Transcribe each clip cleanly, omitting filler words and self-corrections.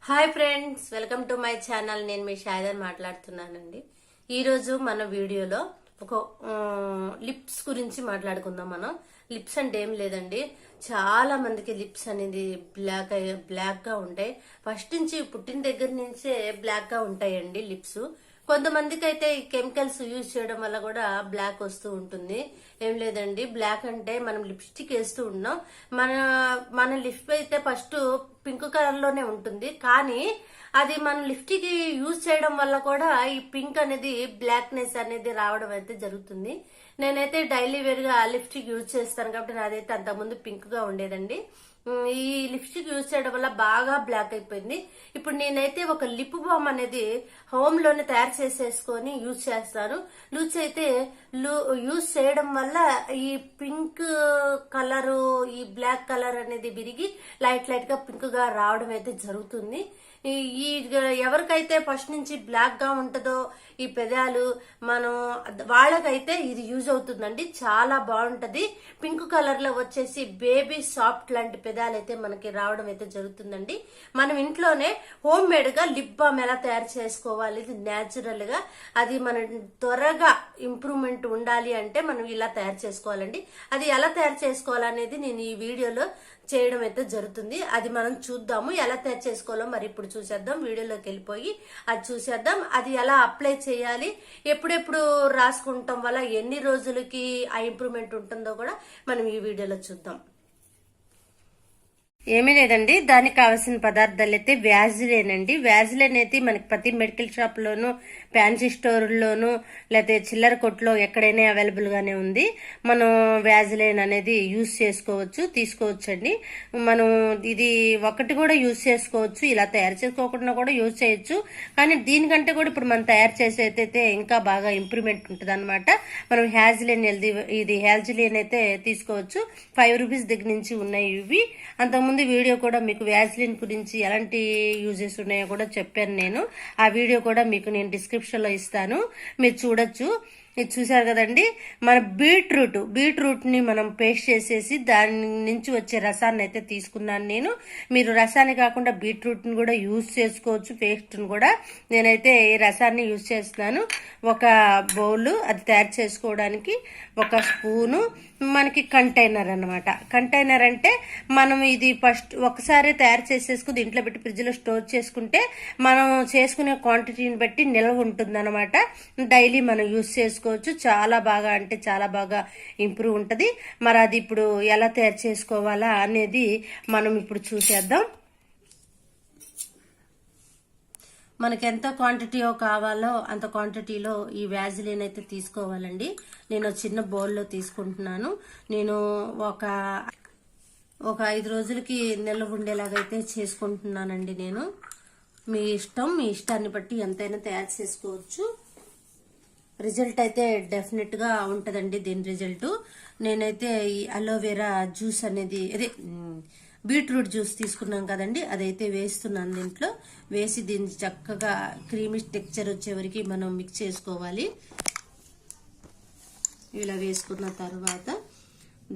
Hi friends, welcome to my channel. నేను మీ షాయిదర్ మాట్లాడుతున్నానండి. ఈరోజు మన వీడియోలో ఒక లిప్స్ గురించి మాట్లాడుకుందాం. మనం లిప్స్ అంటే ఏం లేదండి, చాలా మందికి లిప్స్ అనేది బ్లాక్ గా ఉంటాయి. ఫస్ట్ నుంచి పుట్టిన దగ్గర నుంచే బ్లాక్ గా ఉంటాయండి లిప్స్. కొంతమందికి అయితే ఈ కెమికల్స్ యూజ్ చేయడం వల్ల కూడా బ్లాక్ వస్తూ ఉంటుంది. ఏం లేదండి, బ్లాక్ అంటే మనం లిప్స్టిక్ వేస్తూ ఉన్నాం. మన మన లిప్ అయితే ఫస్ట్ పింక్ కలర్ లోనే ఉంటుంది, కానీ అది మనం లిప్స్టిక్ యూజ్ చేయడం వల్ల కూడా ఈ పింక్ అనేది బ్లాక్నెస్ అనేది రావడం అయితే జరుగుతుంది. నేనైతే డైలీ వేర్ గా లిప్స్టిక్ యూజ్ చేస్తాను కాబట్టి నాదైతే అంతకుముందు పింక్ గా ఉండేదండి. ఈ లిప్స్టిక్ యూజ్ చేయడం వల్ల బాగా బ్లాక్ అయిపోయింది. ఇప్పుడు నేనైతే ఒక లిప్ బామ్ అనేది హోమ్ లోనే తయారు చేసేసుకొని యూజ్ చేస్తాను. యూజ్ చేయడం వల్ల ఈ పింక్ కలర్, ఈ బ్లాక్ కలర్ అనేది విరిగి లైట్ గా పింక్ గా రావడం అయితే జరుగుతుంది. ఈ ఎవరికైతే ఫస్ట్ నుంచి బ్లాక్ గా ఉంటుందో ఈ పెదాలు, మనం వాళ్ళకైతే ఇది యూజ్ అవుతుందండి. చాలా బాగుంటది. పింక్ కలర్ లో వచ్చేసి బేబీ సాఫ్ట్ లాంటి పెదాలు అయితే మనకి రావడం అయితే జరుగుతుందండి. మనం ఇంట్లోనే హోమ్ మేడ్ గా లిప్ బామ్ ఎలా తయారు చేసుకోవాలి, ఇది న్యాచురల్ గా, అది మనం త్వరగా ఇంప్రూవ్మెంట్ ఉండాలి అంటే మనం ఇలా తయారు చేసుకోవాలండి. అది ఎలా తయారు చేసుకోవాలనేది నేను ఈ వీడియోలో చేయడం అయితే జరుగుతుంది. అది మనం చూద్దాము. ఎలా తయారు చేసుకోవాలో మరి ఇప్పుడు చూసేద్దాం. వీడియోలోకి వెళ్ళిపోయి అది చూసేద్దాం. అది ఎలా అప్లై చేయాలి, ఎప్పుడెప్పుడు రాసుకుంటాం వల్ల ఎన్ని రోజులకి ఆ ఇంప్రూవ్మెంట్ ఉంటుందో కూడా మనం ఈ వీడియోలో చూద్దాం. ఏమీ లేదండి, దానికి కావాల్సిన పదార్థాలు అయితే వ్యాజిలైన్ అండి. వ్యాజిలైన్ అయితే మనకి ప్రతి మెడికల్ షాప్ లోను, ఫ్యాన్సీ స్టోర్లోను, లేకపోతే చిల్లర కొట్లో ఎక్కడైనా అవైలబుల్ గానే ఉంది. మనం వ్యాజిలైన్ అనేది యూజ్ తీసుకోవచ్చు అండి. మనం ఇది ఒకటి కూడా యూజ్ చేసుకోవచ్చు, ఇలా తయారు చేసుకోకుండా కూడా యూజ్ చేయొచ్చు. కానీ దీనికంటే కూడా ఇప్పుడు మనం తయారు చేసేదైతే ఇంకా బాగా ఇంప్రూవ్మెంట్ ఉంటుంది అనమాట. మనం హ్యాజిలైన్ అయితే తీసుకోవచ్చు. 5 రూపీస్ దగ్గర నుంచి ఉన్నాయి ఇవి. అంతకుముందు వీడియో కూడా మీకు వ్యాజిలిన్ గురించి ఎలాంటి యూజెస్ ఉన్నాయో కూడా చెప్పాను నేను. ఆ వీడియో కూడా మీకు నేను డిస్క్రిప్షన్ లో ఇస్తాను, మీరు చూడొచ్చు. ఇది చూసారు కదండి, మన బీట్రూట్ ని మనం పేస్ట్ చేసేసి దాని నుంచి వచ్చే రసాన్ని అయితే తీసుకున్నాను నేను. మీరు రసాన్ని కాకుండా బీట్రూట్ ని కూడా యూజ్ చేసుకోవచ్చు, పేస్ట్ ని కూడా. నేనైతే ఈ రసాన్ని యూజ్ చేస్తున్నాను. ఒక బౌల్ అది తయారు చేసుకోవడానికి, ఒక స్పూను, మనకి కంటైనర్ అన్నమాట. కంటైనర్ అంటే మనం ఇది ఫస్ట్ ఒకసారి తయారు చేసేసుకుని ఇంట్లో పెట్టి ఫ్రిడ్జ్ లో స్టోర్ చేసుకుంటే మనం చేసుకునే క్వాంటిటీని బట్టి నిల్వ ఉంటుంది అనమాట. డైలీ మనం యూజ్ చేసుకోవచ్చు. చాలా బాగా అంటే చాలా బాగా ఇంప్రూవ్ ఉంటుంది. మరి అది ఇప్పుడు ఎలా తయారు చేసుకోవాలా అనేది మనం ఇప్పుడు చూసేద్దాం. మనకి ఎంత క్వాంటిటీయో కావాలో అంత క్వాంటిటీలో ఈ వ్యాజిలిన్ అయితే తీసుకోవాలండి. నేను చిన్న బౌల్లో తీసుకుంటున్నాను. నేను ఒక 5 రోజులకి నిల్వ ఉండేలాగైతే చేసుకుంటున్నానండి నేను. మీ ఇష్టాన్ని బట్టి ఎంతైనా తయారు చేసుకోవచ్చు. రిజల్ట్ అయితే డెఫినెట్ గా ఉంటదండి దీని రిజల్ట్. నేనైతే ఈ అలోవెరా జ్యూస్ అనేది బీట్రూట్ జ్యూస్ తీసుకున్నాం కదండి, అదైతే వేస్తున్నాను. దీంట్లో వేసి దీన్ని చక్కగా క్రీమీ టెక్చర్ వచ్చే వరకు మనం మిక్స్ చేసుకోవాలి. ఇలా వేసుకున్న తర్వాత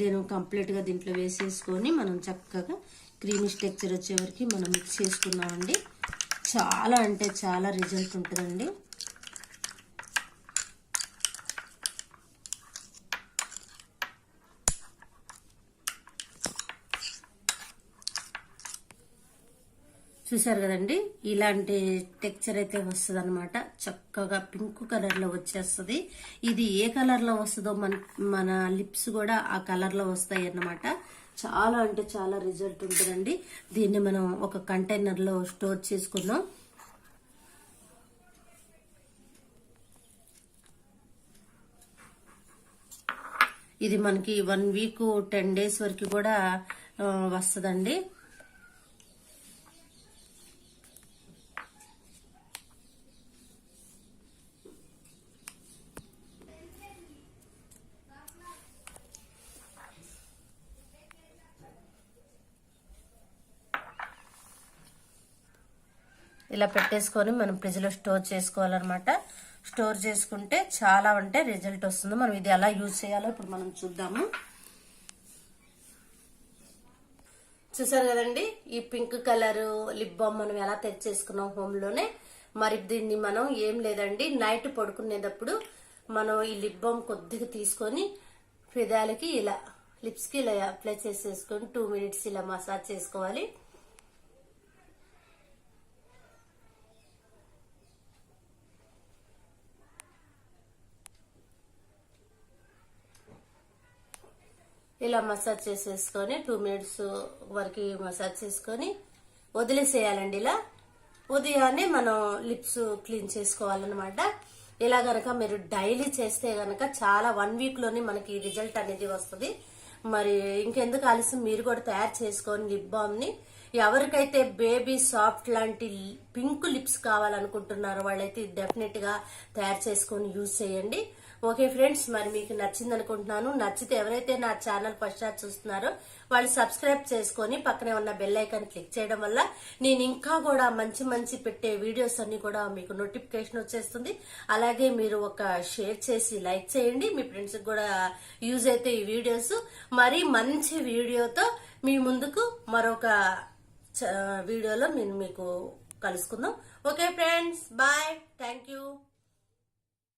దీన్ని కంప్లీట్ గా దీంట్లో వేసేసుకొని మనం చక్కగా క్రీమీ టెక్చర్ వచ్చే వరకు మనం మిక్స్ చేసుకున్నామండి. చాలా అంటే చాలా రిజల్ట్ ఉంటుందండి. చూసారు కదండి, ఇలాంటి టెక్చర్ అయితే వస్తుంది అనమాట. చక్కగా పింక్ కలర్ లో వచ్చేస్తుంది. ఇది ఏ కలర్ లో వస్తుందో మన లిప్స్ కూడా ఆ కలర్ లో వస్తాయి అన్నమాట. చాలా అంటే చాలా రిజల్ట్ ఉంటుందండి. దీన్ని మనం ఒక కంటైనర్ లో స్టోర్ చేసుకుందాం. ఇది మనకి 1 వీక్ 10 డేస్ వరకు కూడా వస్తుందండి. ఇలా పెట్టేసుకొని మనం ఫ్రిడ్జ్ లో స్టోర్ చేసుకోవాలన్నమాట. స్టోర్ చేసుకుంటే చాలా అంటే రిజల్ట్ వస్తుంది. మనం ఇది ఎలా యూజ్ చేయాలో ఇప్పుడు మనం చూద్దాము. చూసారు కదండి, ఈ పింక్ కలర్ లిప్ బామ్ మనం ఎలా తెచ్చేసుకున్నాం హోమ్ లోనే. మరి దీన్ని మనం ఏం లేదండి, నైట్ పడుకునేటప్పుడు మనం ఈ లిప్ బామ్ కొద్దిగా తీసుకొని పెదాలకి ఇలా లిప్స్ కి ఇలా అప్లై చేసేసుకొని 2 minutes ఇలా మసాజ్ చేసుకోవాలి. ఇలా మసాజ్ చేసేసుకొని 2 minutes వరకు మసాజ్ చేసుకొని వదిలేసేయాలండి. ఇలా ఉదయాన్నే మనం లిప్స్ క్లీన్ చేసుకోవాలన్నమాట. ఇలా గనక మీరు డైలీ చేస్తే గనక చాలా 1 week లోనే మనకి రిజల్ట్ అనేది వస్తుంది. మరి ఇంకెందుకు ఆలస్యం, మీరు కూడా తయారు చేసుకొని లిప్ బామ్ ని. ఎవరికైతే బేబీ సాఫ్ట్ లాంటి పింక్ లిప్స్ కావాలనుకుంటున్నారో వాళ్ళైతే డెఫినెట్ గా తయారు చేసుకొని యూజ్ చేయండి. ఓకే ఫ్రెండ్స్, మరి మీకు నచ్చింది అనుకుంటున్నాను. నచ్చితే ఎవరైతే నా ఛానల్ ఫస్ట్ సారి చూస్తున్నారో వాళ్ళు సబ్స్క్రైబ్ చేసుకొని పక్కనే ఉన్న బెల్ ఐకాన్ క్లిక్ చేయడం వల్ల నేను ఇంకా కూడా మంచి మంచి పెట్టే వీడియోస్ అన్ని కూడా మీకు నోటిఫికేషన్ వచ్చేస్తుంది. అలాగే మీరు ఒక షేర్ చేసి లైక్ చేయండి, మీ ఫ్రెండ్స్ కూడా యూజ్ అయితే ఈ వీడియోస్. మరి మంచి వీడియోతో మీ ముందుకు మరొక వీడియోలో నేను మీకు కలుసుకుందాం. Okay friends, bye, thank you.